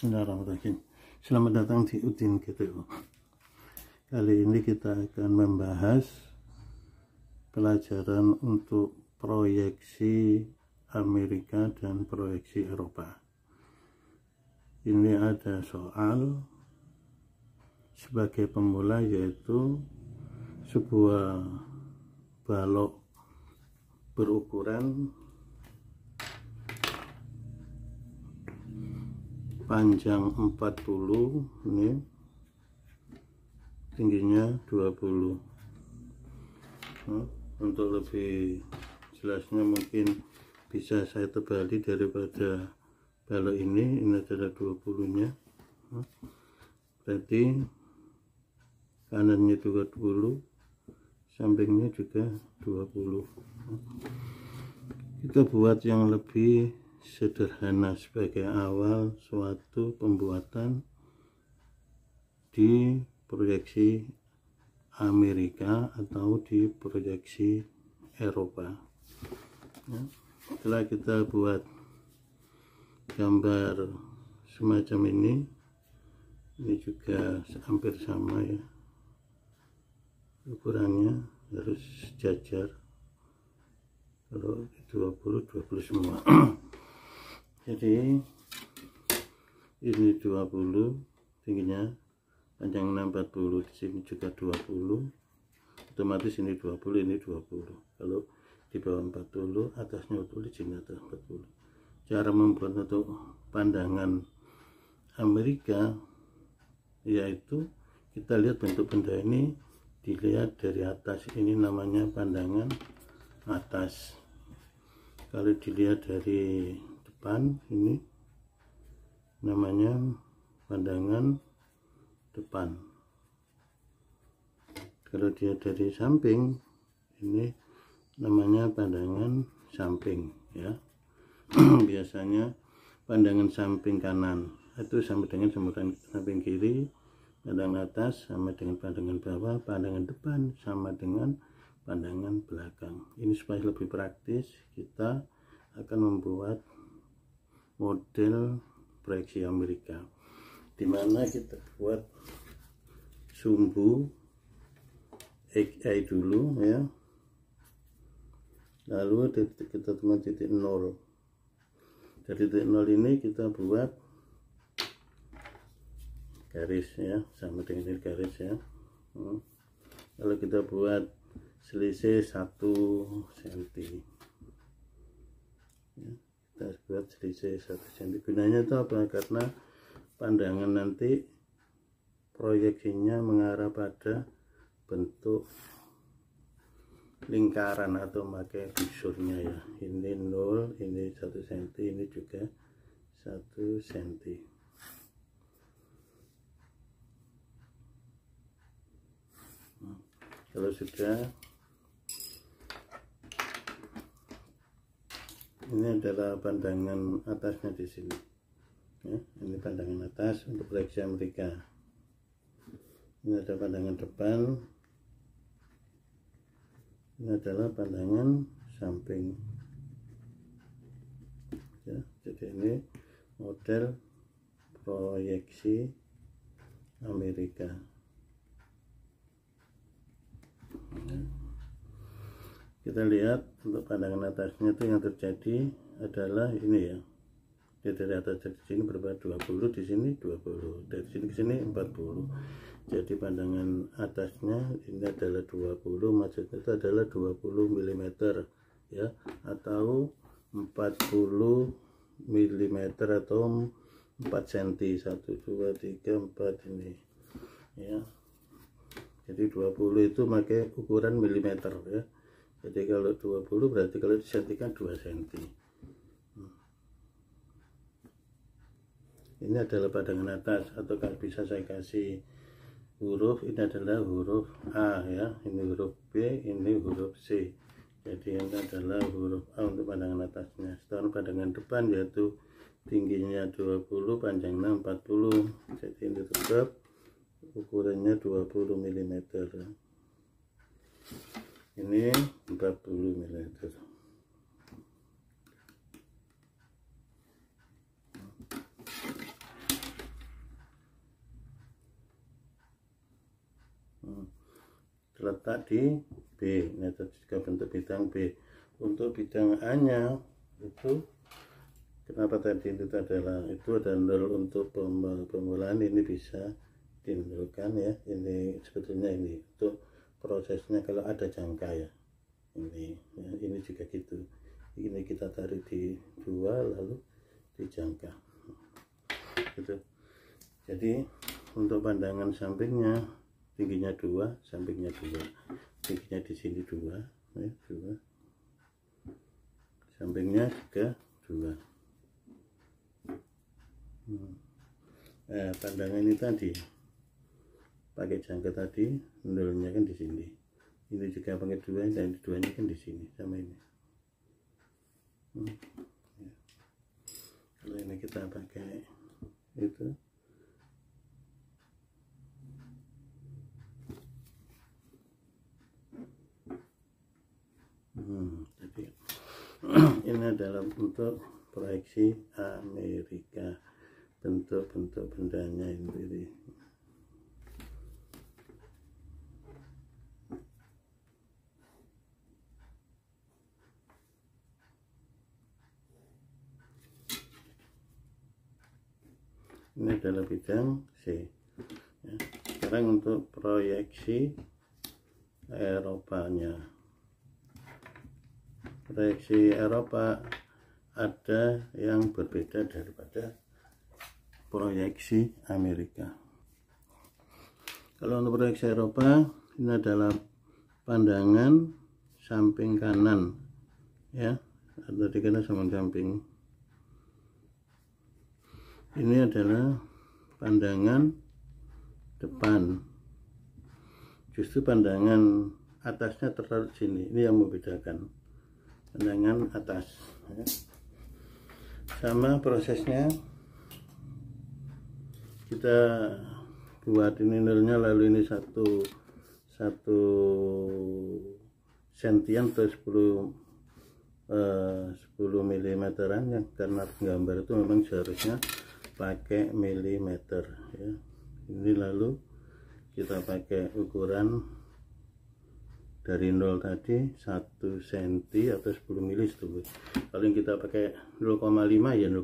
Bismillahirrahmanirrahim. Selamat datang di Udin GTO. Kali ini kita akan membahas pelajaran untuk proyeksi Amerika dan proyeksi Eropa. Ini ada soal sebagai pemula, yaitu sebuah balok berukuran panjang 40, ini tingginya 20. Untuk lebih jelasnya mungkin bisa saya tebali daripada balok ini adalah 20 nya, berarti kanannya 20, sampingnya juga 20. Kita buat yang lebih sederhana sebagai awal suatu pembuatan di proyeksi Amerika atau di proyeksi Eropa. Setelah kita buat gambar semacam ini juga hampir sama ya, ukurannya harus sejajar. Kalau 20 semua. Jadi ini 20, tingginya, panjangnya 40, di sini juga 20, otomatis ini 20, ini 20. Kalau di bawah 40, atasnya 40, di sini atas 40. Cara membuat untuk pandangan Amerika yaitu kita lihat bentuk benda ini dilihat dari atas, ini namanya pandangan atas. Kalau dilihat dari depan, ini namanya pandangan depan. Kalau dia dari samping, ini namanya pandangan samping ya. Biasanya pandangan samping kanan itu sama dengan samping kiri, pandangan atas sama dengan pandangan bawah, pandangan depan sama dengan pandangan belakang. Ini supaya lebih praktis, kita akan membuat model proyeksi Amerika, dimana kita buat sumbu XY dulu ya, lalu kita temukan titik 0. Dari titik 0 ini kita buat garis ya, sama dengan ini garis ya. Lalu kita buat selisih 1 cm ya, kita buat selisih 1 cm. Gunanya itu apa? Karena pandangan nanti proyeksinya mengarah pada bentuk lingkaran atau pakai bisurnya ya. Ini 0, ini 1 cm, ini juga 1 cm. Kalau sudah, ini adalah pandangan atasnya di sini ya, ini pandangan atas untuk proyeksi Amerika. Ini ada pandangan depan, ini adalah pandangan samping ya. Jadi ini model proyeksi Amerika ya. Kita lihat untuk pandangan atasnya itu yang terjadi adalah ini ya. Dari atas dari sini berapa? 20, di sini 20, dari sini ke sini 40. Jadi pandangan atasnya ini adalah 20, maksudnya itu adalah 20 mm ya, atau 40 mm atau 4 cm. 1 2 3 4 ini ya. Jadi 20 itu pakai ukuran milimeter ya. Jadi kalau 20 berarti kalau disentikan 2 cm. Ini adalah pandangan atas, atau kalau bisa saya kasih huruf, ini adalah huruf A ya, ini huruf B, ini huruf C. Jadi ini adalah huruf A untuk pandangan atasnya. Sedangkan pandangan depan yaitu tingginya 20, panjangnya 40. Jadi ini tetap ukurannya 20 mm. Ini 40 mm. terletak di B. Ini ada juga bentuk bidang B. Untuk bidang A-nya itu kenapa tadi itu adalah nol untuk pemulaan, ini bisa dinolkan ya. Ini sebetulnya ini untuk prosesnya kalau ada jangka ya. Ini juga gitu. Ini kita tarik di 2 lalu dijangka. Gitu. Jadi untuk pandangan sampingnya tingginya 2, sampingnya 2. Tingginya di sini 2, ya, 2. Sampingnya juga 2. Nah, pandangan ini tadi pakai jangka tadi, nolnya kan di sini. Ini juga pakai 2 dan 2-nya kan di sini sama ini. Ya. Kalau ini kita pakai itu jadi ini adalah untuk proyeksi Amerika, bentuk-bentuk bendanya ini. Ini adalah bidang C ya. Sekarang untuk proyeksi Eropanya. Proyeksi Eropa ada yang berbeda daripada proyeksi Amerika. Kalau untuk proyeksi Eropa, ini adalah pandangan samping kanan ya, atau di kanan samping. Ini adalah pandangan depan. Justru pandangan atasnya tertaruh sini. Ini yang membedakan. Pandangan atas. Ya. Sama prosesnya. Kita buat ini nolnya, lalu ini satu sentian atau 10 milimeteran yang karena gambar itu memang seharusnya pakai milimeter ya. Ini lalu kita pakai ukuran dari 0 tadi 1 cm atau 10 mili itu. Kalau yang kita pakai 0,5 ya 0,5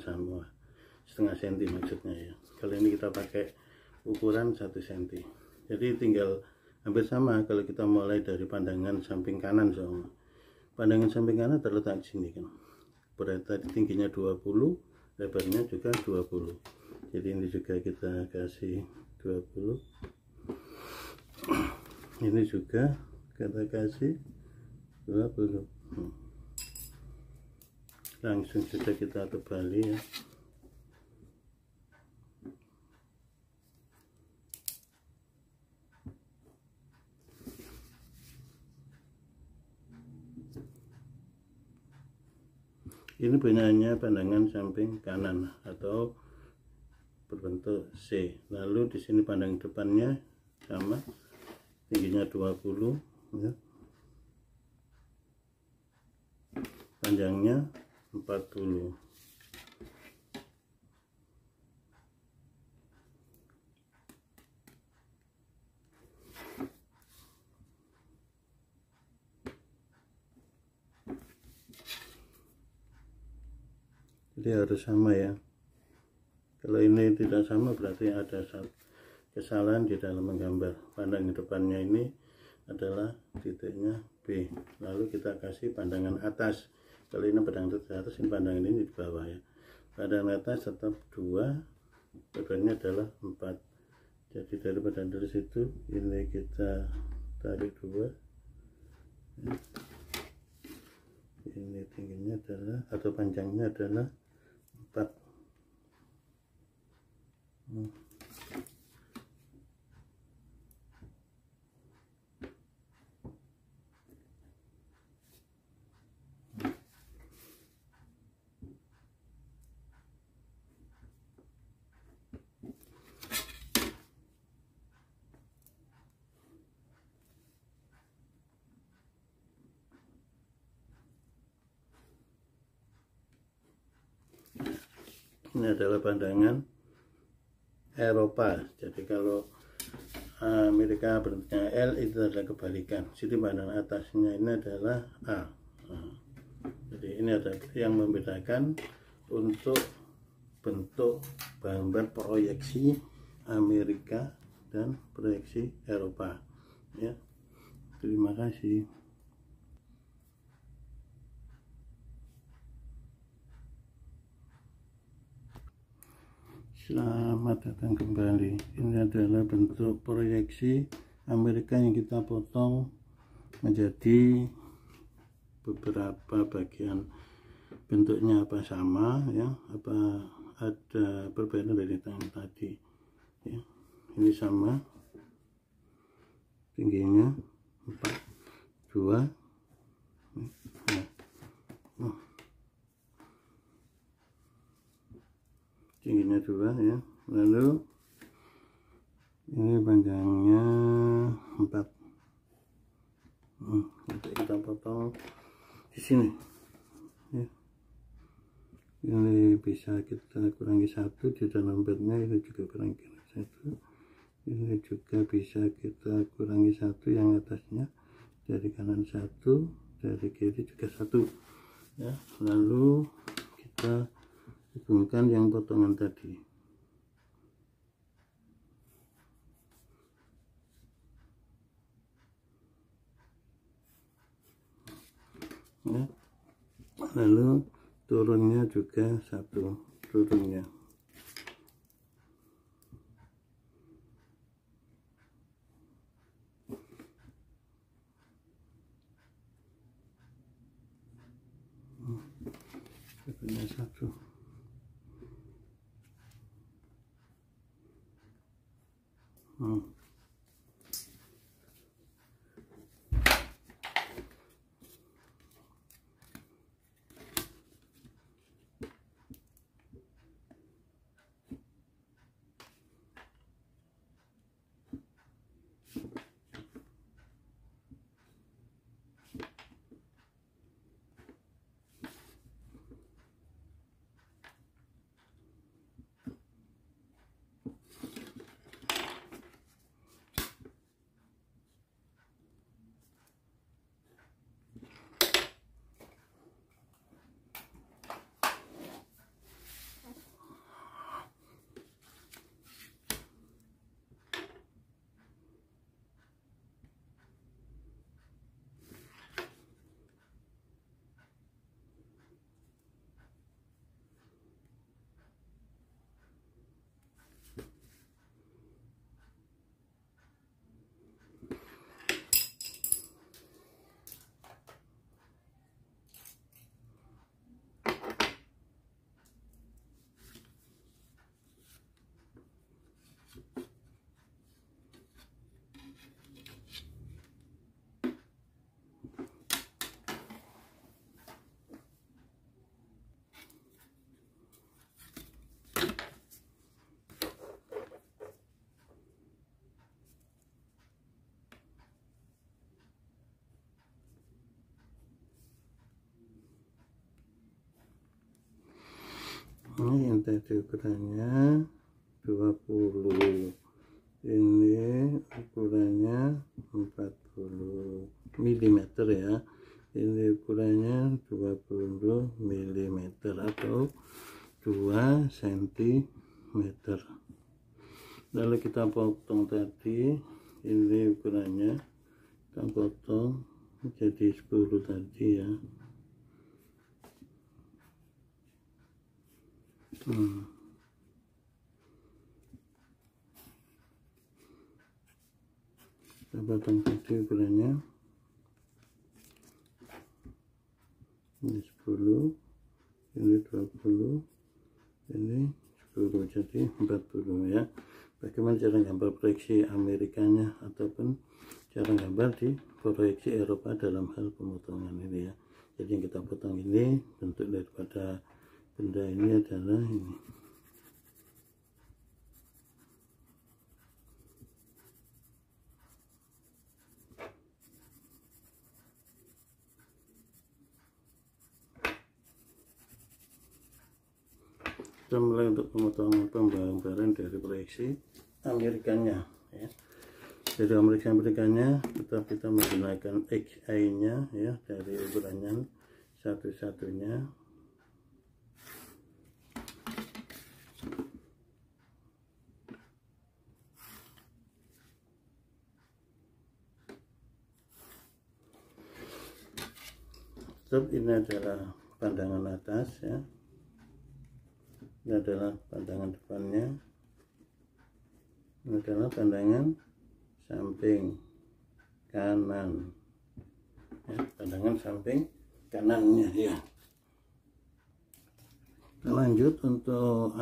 sama setengah cm maksudnya ya. Kalau ini kita pakai ukuran 1 cm, jadi tinggal hampir sama. Kalau kita mulai dari pandangan samping kanan, sama pandangan samping kanan terletak di sini kan, berarti tingginya 20, lebarnya juga 20. Jadi ini juga kita kasih 20. Ini juga kita kasih 20. Langsung saja kita tebali ya. Ini benarnya pandangan samping kanan atau berbentuk C. Lalu di sini pandangan depannya sama, tingginya 20 ya. Panjangnya 40. Jadi harus sama ya. Kalau ini tidak sama berarti ada kesalahan di dalam menggambar. Pandangan depannya ini adalah titiknya B. Lalu kita kasih pandangan atas. Kalau ini pandangan atas, ini pandangan ini di bawah ya. Pandangan atas tetap 2, lebarnya adalah 4. Jadi dari situ ini kita tarik 2. Ya. Ini tingginya adalah atau panjangnya adalah 4. Ini adalah pandangan Eropa. Jadi kalau Amerika bentuknya L, itu adalah kebalikan. Jadi pandangan atasnya ini adalah A. Jadi ini ada yang membedakan untuk bentuk gambar proyeksi Amerika dan proyeksi Eropa ya. Terima kasih. Selamat datang kembali. Ini adalah bentuk proyeksi Amerika yang kita potong menjadi beberapa bagian. Bentuknya apa sama ya, apa ada perbedaan dari tangan tadi ya. Ini sama, tingginya 4, 2 tingginya 2 ya. Lalu ini panjangnya 4. Nanti kita potong di sini ya. Ini bisa kita kurangi 1 di dalam bednya, ini juga kurangi 1, ini juga bisa kita kurangi 1 yang atasnya, dari kanan 1, dari kiri juga 1 ya. Lalu kita hubungkan yang potongan tadi ya. Lalu turunnya juga 1 turunnya. Turunnya 1. Ini yang tadi ukurannya 20, ini ukurannya 40 mm ya. Ini ukurannya 20 mm atau 2 cm. Lalu kita potong tadi, ini ukurannya kita potong jadi 10 tadi ya. Kita potong tadi ukurannya ini 10, ini 20, ini 10, jadi 40 ya. Bagaimana cara gambar proyeksi Amerikanya ataupun cara gambar di proyeksi Eropa dalam hal pemotongan ini ya. Jadi yang kita potong ini, bentuk daripada benda ini adalah ini. Kita mulai untuk pemotongan pembaharan dari proyeksi Amerikanya ya. Jadi Amerika-Amerikanya tetap kita menggunakan XI nya ya, dari ukurannya satu-satunya. Tetap ini adalah pandangan atas ya, ini adalah pandangan depannya, ini adalah pandangan samping kanan ya, pandangan samping kanannya ya. Kita lanjut untuk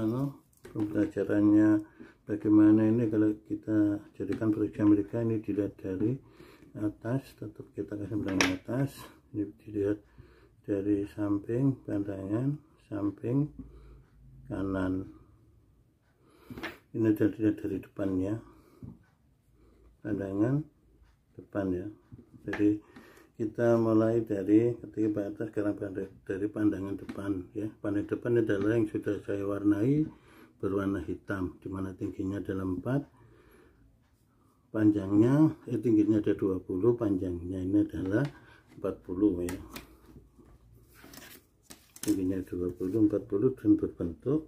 pembelajarannya bagaimana ini. Kalau kita jadikan proyeksi Amerika, ini dilihat dari atas, tetap kita kasih pandangan atas, ini dilihat dari samping, pandangan samping kanan. Ini dilihat dari depannya, pandangan depan ya. Jadi kita mulai dari ketika atas, sekarang dari pandangan depan ya. Pandangan depan adalah yang sudah saya warnai berwarna hitam, dimana tingginya adalah 4, panjangnya tingginya ada 20, panjangnya ini adalah 40 ya. Tingginya 20, 40 dan berbentuk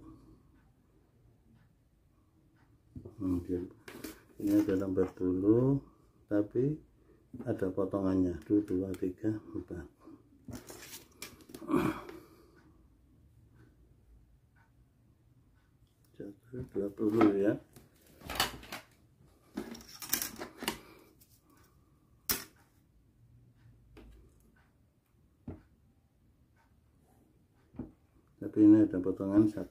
ini adalah 40, tapi ada potongannya 2, 3, 4. 20 ya. Tapi ini ada potongan 1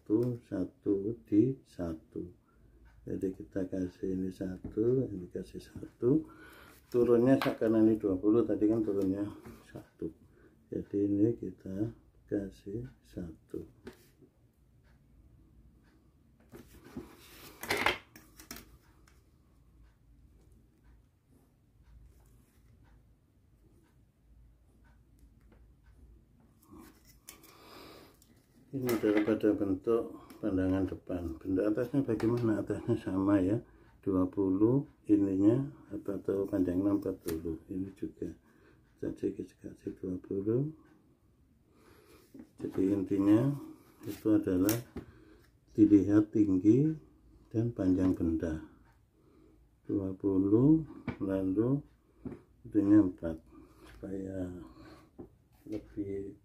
di 1. Jadi kita kasih ini 1, ini kasih 1. Turunnya karena ini 20, tadi kan turunnya 1. Jadi ini kita kasih 1. Ini adalah pada bentuk pandangan depan. Bentuk atasnya bagaimana? Atasnya sama ya, 20 ininya atau panjangnya 40. Ini juga jadi kita kasih 20. Jadi intinya itu adalah dilihat tinggi dan panjang benda 20, lalu itunya 4 supaya lebih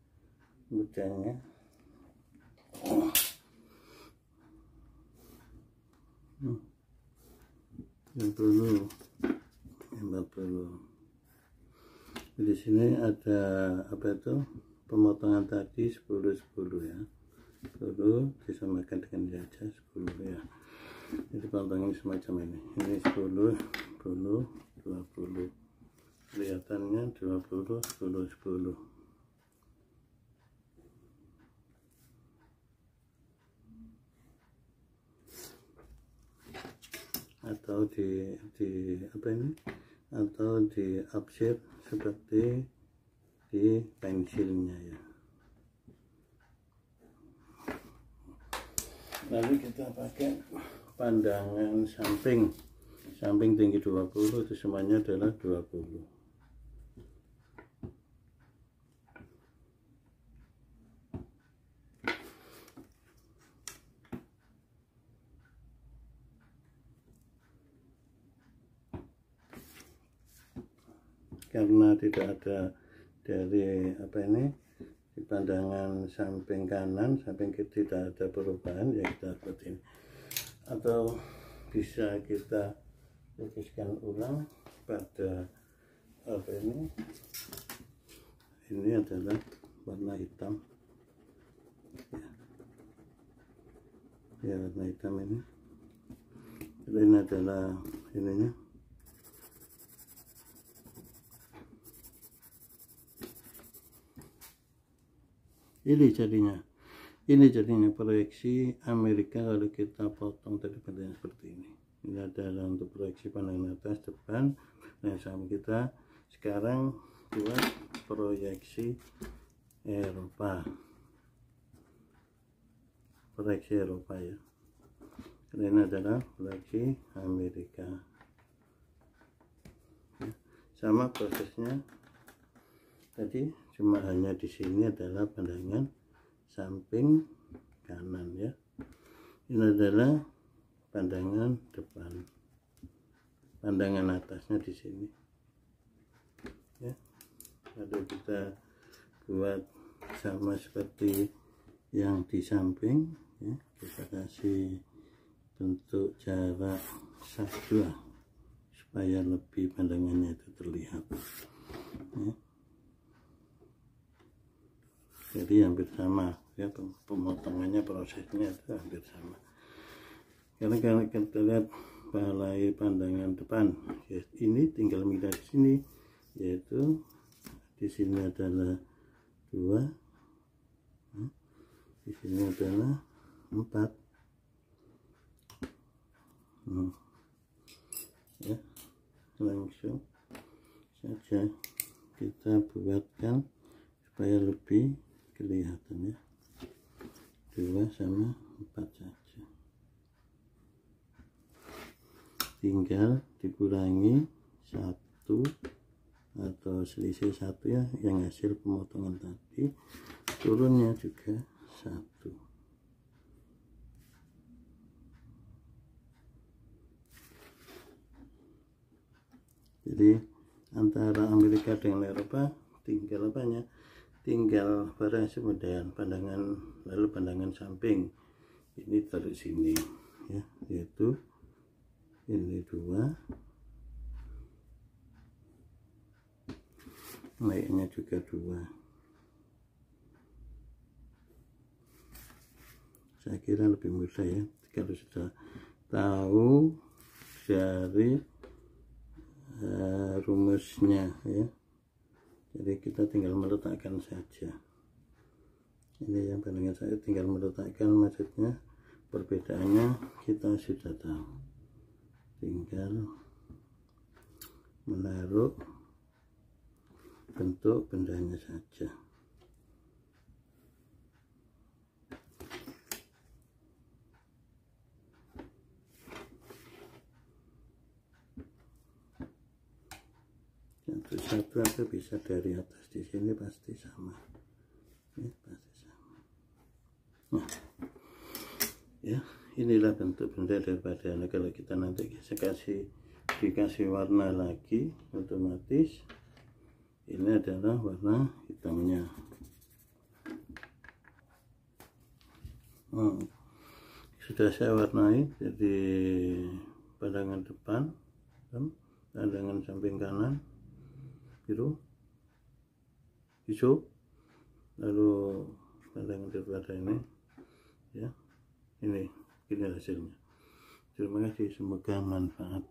mudahnya. Yang 40. Di sini ada apa itu, pemotongan tadi 10 ya, 10 disamakan dengan di atas 10 ya. Jadi potongan semacam ini 10, 10, 20, kelihatannya 20, 10, 10. Atau di apa ini, atau di offset seperti di pensilnya ya. Lalu kita pakai pandangan samping tinggi 20, itu semuanya adalah 20. Karena tidak ada dari apa ini, di pandangan samping kanan, samping kiri tidak ada perubahan ya, kita buat ini. Atau bisa kita lukiskan ulang pada apa ini adalah warna hitam ya, warna hitam ini adalah ininya. Ini jadinya proyeksi Amerika kalau kita potong tadi bentuknya seperti ini. Ini adalah untuk proyeksi pandangan atas depan. Nah, sama kita sekarang buat proyeksi Eropa. Proyeksi Eropa ya. Ini adalah proyeksi Amerika. sama prosesnya tadi, cuma hanya di sini adalah pandangan samping kanan ya. Ini adalah pandangan depan, pandangan atasnya di sini ya. Lalu kita buat sama seperti yang di samping ya, kita kasih bentuk jarak 1 supaya lebih pandangannya itu terlihat ya. Jadi hampir sama ya, pemotongannya, prosesnya itu hampir sama. Karena kalau kita lihat balai pandangan depan ya, ini tinggal milih di sini, yaitu di sini adalah 2, di sini adalah 4 ya. Langsung saja kita buatkan supaya lebih kelihatan ya, 2 sama 4 saja, tinggal dikurangi 1 atau selisih 1 ya, yang hasil pemotongan tadi, turunnya juga 1. Jadi antara Amerika dengan Eropa tinggal apanya, tinggal variasi model pandangan, lalu pandangan samping ini taruh sini ya, yaitu ini 2, naiknya juga 2. Saya kira lebih mudah ya kalau sudah tahu dari rumusnya ya. Jadi kita tinggal meletakkan saja. Ini yang pandangan saya, tinggal meletakkan, maksudnya perbedaannya kita sudah tahu, tinggal menaruh bentuk bendanya saja. Satu atau bisa dari atas, di sini pasti sama ya, pasti sama. Nah ya, inilah bentuk benda daripada. Nah, kalau kita nanti dikasih warna lagi, otomatis ini adalah warna hitamnya. Sudah saya warnai, jadi pandangan depan, pandangan samping kanan biru, hijau, lalu pandangan daripada ini ya, ini hasilnya. Terima kasih, semoga manfaat.